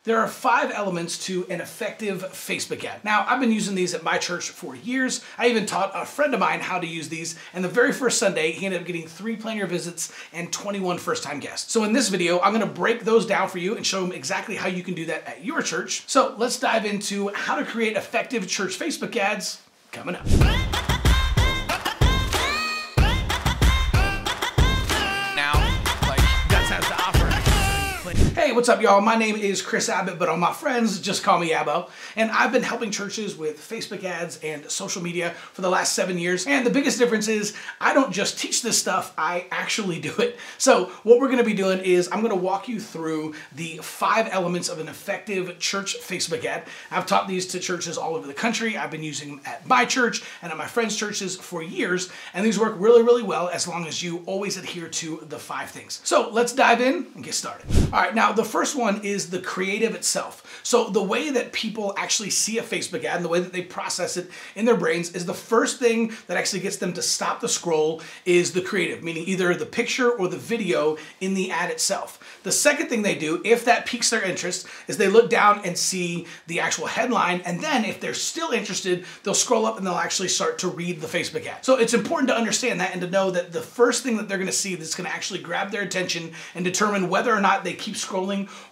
There are 5 elements to an effective Facebook ad. Now, I've been using these at my church for years. I even taught a friend of mine how to use these, and the very first Sunday, he ended up getting 3 planner visits and 21 first-time guests. So in this video, I'm gonna break those down for you and show them exactly how you can do that at your church. So let's dive into how to create effective church Facebook ads coming up. Hey, what's up, y'all? My name is Chris Abbott, but all my friends just call me Abbo. And I've been helping churches with Facebook ads and social media for the last 7 years. And the biggest difference is I don't just teach this stuff, I actually do it. So what we're gonna be doing is I'm gonna walk you through the 5 elements of an effective church Facebook ad. I've taught these to churches all over the country. I've been using them at my church and at my friends' churches for years. And these work really, really well as long as you always adhere to the 5 things. So let's dive in and get started. All right, now the first one is the creative itself. So the way that people actually see a Facebook ad and the way that they process it in their brains is the first thing that actually gets them to stop the scroll is the creative, meaning either the picture or the video in the ad itself. The second thing they do, if that piques their interest, is they look down and see the actual headline, and then if they're still interested, they'll scroll up and they'll actually start to read the Facebook ad. So it's important to understand that and to know that the first thing that they're gonna see that's gonna actually grab their attention and determine whether or not they keep scrolling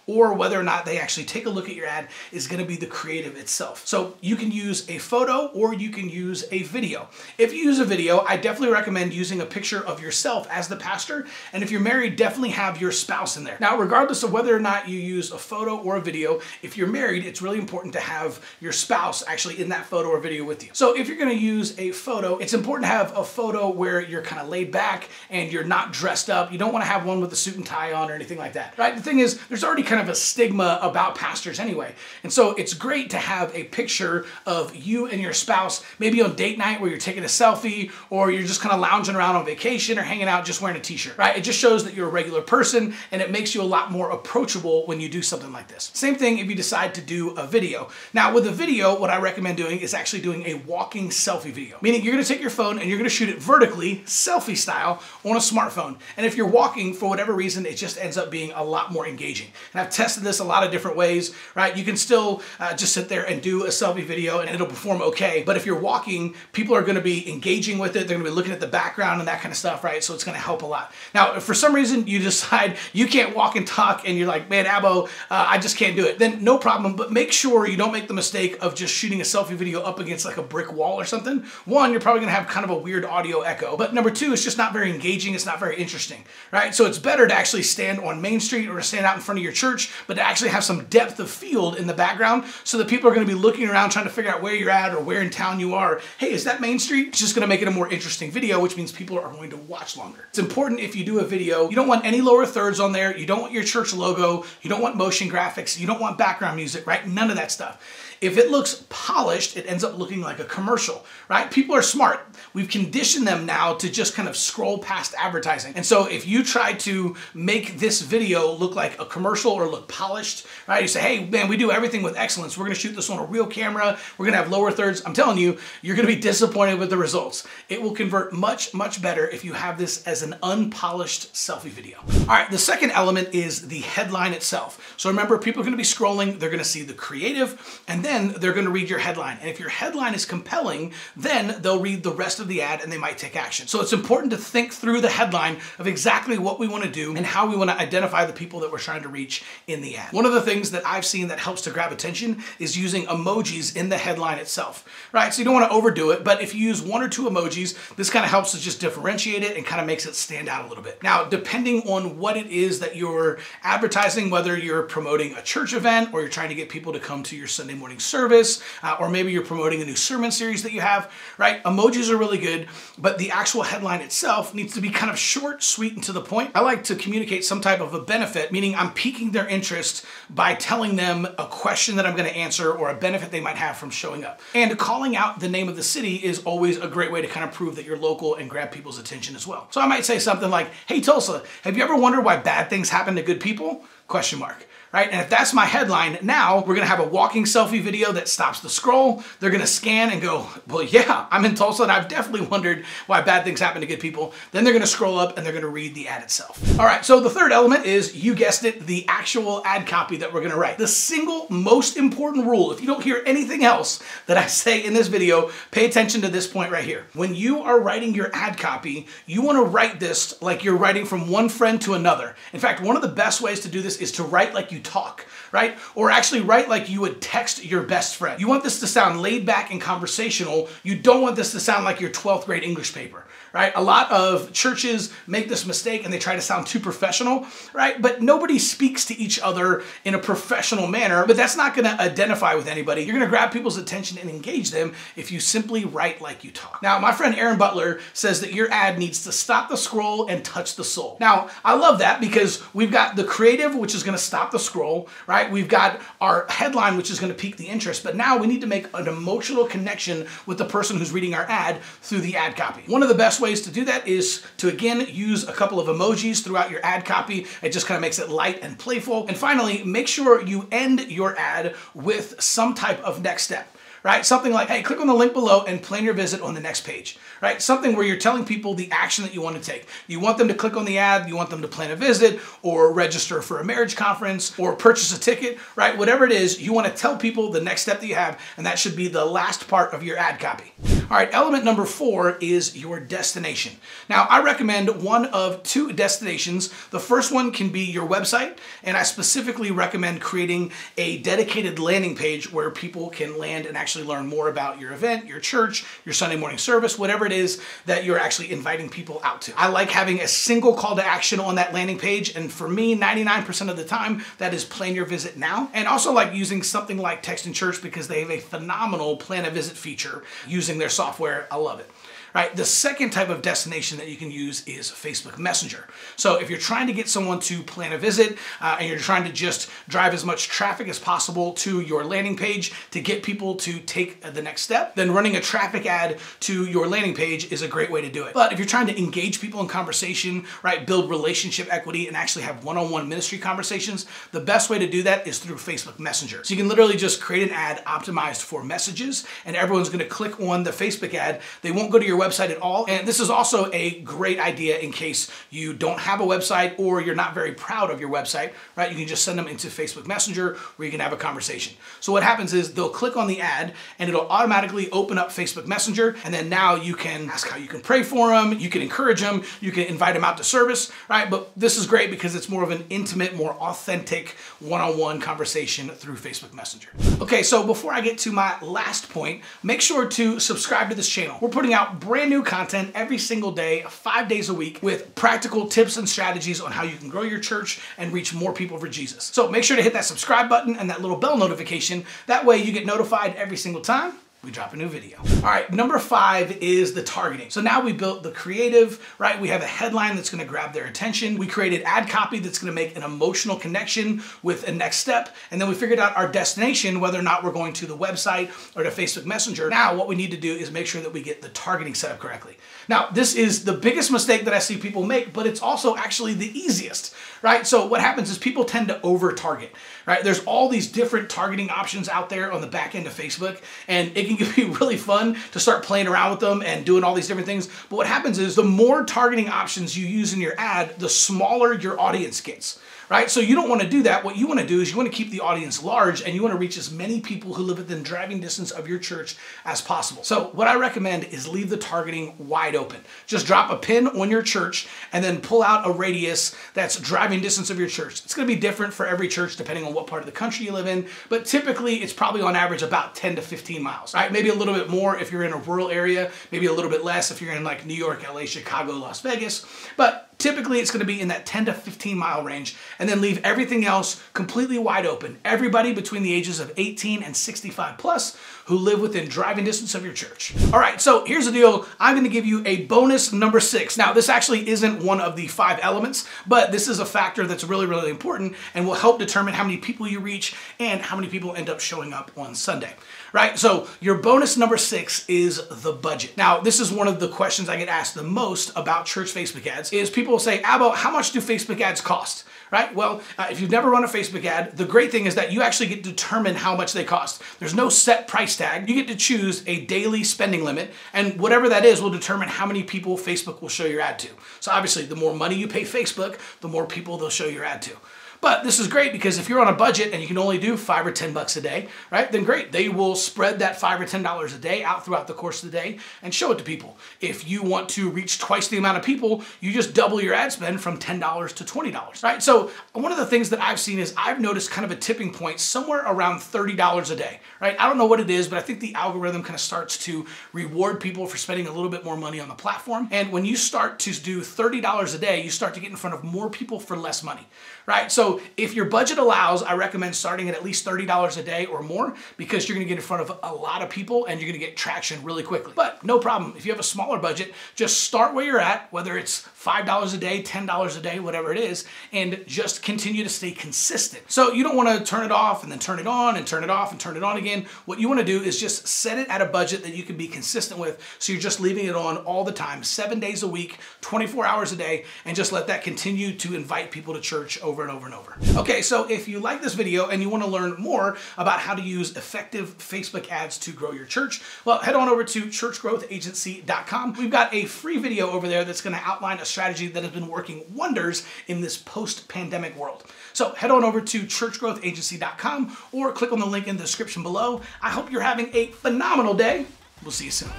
or whether or not they actually take a look at your ad is gonna be the creative itself. So you can use a photo or you can use a video. If you use a video, I definitely recommend using a picture of yourself as the pastor, and if you're married, definitely have your spouse in there. Now, regardless of whether or not you use a photo or a video, if you're married, it's really important to have your spouse actually in that photo or video with you. So if you're gonna use a photo, it's important to have a photo where you're kind of laid back and you're not dressed up. You don't wanna have one with a suit and tie on or anything like that, right? The thing is, there's already kind of a stigma about pastors anyway. And so it's great to have a picture of you and your spouse, maybe on date night where you're taking a selfie or you're just kind of lounging around on vacation or hanging out just wearing a t-shirt, right? It just shows that you're a regular person and it makes you a lot more approachable when you do something like this. Same thing if you decide to do a video. Now with a video, what I recommend doing is actually doing a walking selfie video, meaning you're gonna take your phone and you're gonna shoot it vertically, selfie style, on a smartphone. And if you're walking, for whatever reason, it just ends up being a lot more engaging. And I've tested this a lot of different ways, right? You can still just sit there and do a selfie video and it'll perform okay. But if you're walking, people are gonna be engaging with it. They're gonna be looking at the background and that kind of stuff, right? So it's gonna help a lot. Now, if for some reason you decide you can't walk and talk and you're like, man, Abbo, I just can't do it, then no problem, but make sure you don't make the mistake of just shooting a selfie video up against like a brick wall or something. One, you're probably gonna have kind of a weird audio echo, but number 2, it's just not very engaging, it's not very interesting, right? So it's better to actually stand on Main Street or to stand out in front of your church, but to actually have some depth of field in the background so that people are gonna be looking around trying to figure out where you're at or where in town you are. Hey, is that Main Street? It's just gonna make it a more interesting video, which means people are going to watch longer. It's important if you do a video, you don't want any lower thirds on there, you don't want your church logo, you don't want motion graphics, you don't want background music, right? None of that stuff. If it looks polished, it ends up looking like a commercial, right? People are smart. We've conditioned them now to just kind of scroll past advertising. And so if you try to make this video look like a commercial or look polished, right? You say, hey, man, we do everything with excellence. We're gonna shoot this on a real camera. We're gonna have lower thirds. I'm telling you, you're gonna be disappointed with the results. It will convert much, much better if you have this as an unpolished selfie video. All right, the second element is the headline itself. So remember, people are gonna be scrolling, they're gonna see the creative, and then they're gonna read your headline. And if your headline is compelling, then they'll read the rest of the ad and they might take action. So it's important to think through the headline of exactly what we wanna do and how we wanna identify the people that we're trying to reach in the ad. One of the things that I've seen that helps to grab attention is using emojis in the headline itself, right? So you don't wanna overdo it, but if you use 1 or 2 emojis, this kind of helps to just differentiate it and kind of makes it stand out a little bit. Now, depending on what it is that you're advertising, whether you're promoting a church event or you're trying to get people to come to your Sunday morning service, or maybe you're promoting a new sermon series that you have, right? Emojis are really good, but the actual headline itself needs to be kind of short, sweet, and to the point. I like to communicate some type of a benefit, meaning I'm piquing their interest by telling them a question that I'm gonna answer or a benefit they might have from showing up. And calling out the name of the city is always a great way to kind of prove that you're local and grab people's attention as well. So I might say something like, hey Tulsa, have you ever wondered why bad things happen to good people? Question mark. right? And if that's my headline, now we're gonna have a walking selfie video that stops the scroll. They're gonna scan and go, well, yeah, I'm in Tulsa and I've definitely wondered why bad things happen to good people. Then they're gonna scroll up and they're gonna read the ad itself. All right, so the third element is, you guessed it, the actual ad copy that we're gonna write. The single most important rule, if you don't hear anything else that I say in this video, pay attention to this point right here. When you are writing your ad copy, you wanna write this like you're writing from one friend to another. In fact, one of the best ways to do this is to write like you talk, right? Or actually write like you would text your best friend. You want this to sound laid back and conversational. You don't want this to sound like your 12th grade English paper, right? A lot of churches make this mistake and they try to sound too professional, right? But nobody speaks to each other in a professional manner, but that's not gonna identify with anybody. You're gonna grab people's attention and engage them if you simply write like you talk. Now, my friend Aaron Butler says that your ad needs to stop the scroll and touch the soul. Now, I love that because we've got the creative, which is gonna stop the scroll, right? We've got our headline, which is gonna pique the interest, but now we need to make an emotional connection with the person who's reading our ad through the ad copy. One of the best ways to do that is to, again, use a couple of emojis throughout your ad copy. It just kind of makes it light and playful. And finally, make sure you end your ad with some type of next step, right? Something like, hey, click on the link below and plan your visit on the next page, right? Something where you're telling people the action that you want to take. You want them to click on the ad, you want them to plan a visit or register for a marriage conference or purchase a ticket, right? Whatever it is, you want to tell people the next step that you have, and that should be the last part of your ad copy. All right, element number 4 is your destination. Now, I recommend one of 2 destinations. The first one can be your website, and I specifically recommend creating a dedicated landing page where people can land and actually learn more about your event, your church, your Sunday morning service, whatever it is that you're actually inviting people out to. I like having a single call to action on that landing page, and for me, 99% of the time, that is plan your visit now. And also like using something like Text in Church because they have a phenomenal plan a visit feature using their software. I love it. Right? The second type of destination that you can use is Facebook Messenger. So if you're trying to get someone to plan a visit and you're trying to just drive as much traffic as possible to your landing page to get people to take the next step, then running a traffic ad to your landing page is a great way to do it. But if you're trying to engage people in conversation, right, build relationship equity and actually have one-on-one ministry conversations, the best way to do that is through Facebook Messenger. So you can literally just create an ad optimized for messages and everyone's going to click on the Facebook ad. They won't go to your website at all. And this is also a great idea in case you don't have a website or you're not very proud of your website, right? You can just send them into Facebook Messenger where you can have a conversation. So what happens is they'll click on the ad and it'll automatically open up Facebook Messenger. And then now you can ask how you can pray for them. You can encourage them. You can invite them out to service, right? But this is great because it's more of an intimate, more authentic one-on-one conversation through Facebook Messenger. Okay, so before I get to my last point, make sure to subscribe to this channel. We're putting out brand new content every single day, 5 days a week, with practical tips and strategies on how you can grow your church and reach more people for Jesus. So make sure to hit that subscribe button and that little bell notification. That way you get notified every single time we drop a new video. All right, number 5 is the targeting. So now we built the creative, right? We have a headline that's gonna grab their attention. We created ad copy that's gonna make an emotional connection with a next step. And then we figured out our destination, whether or not we're going to the website or to Facebook Messenger. Now what we need to do is make sure that we get the targeting set up correctly. Now, this is the biggest mistake that I see people make, but it's also actually the easiest, right? So what happens is people tend to over-target, right? There's all these different targeting options out there on the back end of Facebook, and it can be really fun to start playing around with them and doing all these different things. But what happens is the more targeting options you use in your ad, the smaller your audience gets. Right? So you don't want to do that. What you want to do is you want to keep the audience large and you want to reach as many people who live within driving distance of your church as possible. So what I recommend is leave the targeting wide open. Just drop a pin on your church and then pull out a radius that's driving distance of your church. It's going to be different for every church depending on what part of the country you live in, but typically it's probably on average about 10 to 15 miles, right? Maybe a little bit more if you're in a rural area, maybe a little bit less if you're in like New York, LA, Chicago, Las Vegas, but typically it's going to be in that 10 to 15 mile range, and then leave everything else completely wide open. Everybody between the ages of 18 and 65 plus who live within driving distance of your church. All right, so here's the deal. I'm going to give you a bonus number 6. Now, this actually isn't one of the 5 elements, but this is a factor that's really, really important and will help determine how many people you reach and how many people end up showing up on Sunday, right? So your bonus number 6 is the budget. Now, this is one of the questions I get asked the most about church Facebook ads is people people will say, Abbo, how much do Facebook ads cost? Right? Well, if you've never run a Facebook ad, the great thing is that you actually get to determine how much they cost. There's no set price tag. You get to choose a daily spending limit, and whatever that is will determine how many people Facebook will show your ad to. So obviously, the more money you pay Facebook, the more people they'll show your ad to. But this is great because if you're on a budget and you can only do $5 or $10 a day, right, then great. They will spread that $5 or $10 a day out throughout the course of the day and show it to people. If you want to reach twice the amount of people, you just double your ad spend from $10 to $20, right? So one of the things that I've seen is I've noticed kind of a tipping point somewhere around $30 a day, right? I don't know what it is, but I think the algorithm kind of starts to reward people for spending a little bit more money on the platform. And when you start to do $30 a day, you start to get in front of more people for less money, right? So if your budget allows, I recommend starting at least $30 a day or more because you're gonna get in front of a lot of people and you're gonna get traction really quickly. But no problem, if you have a smaller budget, just start where you're at, whether it's $5 a day, $10 a day, whatever it is, and just continue to stay consistent. So you don't wanna turn it off and then turn it on and turn it off and turn it on again. What you wanna do is just set it at a budget that you can be consistent with, so you're just leaving it on all the time, 7 days a week, 24 hours a day, and just let that continue to invite people to church over and over and over. Okay, so if you like this video and you want to learn more about how to use effective Facebook ads to grow your church, well, head on over to churchgrowthagency.com. We've got a free video over there that's going to outline a strategy that has been working wonders in this post-pandemic world. So head on over to churchgrowthagency.com or click on the link in the description below. I hope you're having a phenomenal day. We'll see you soon.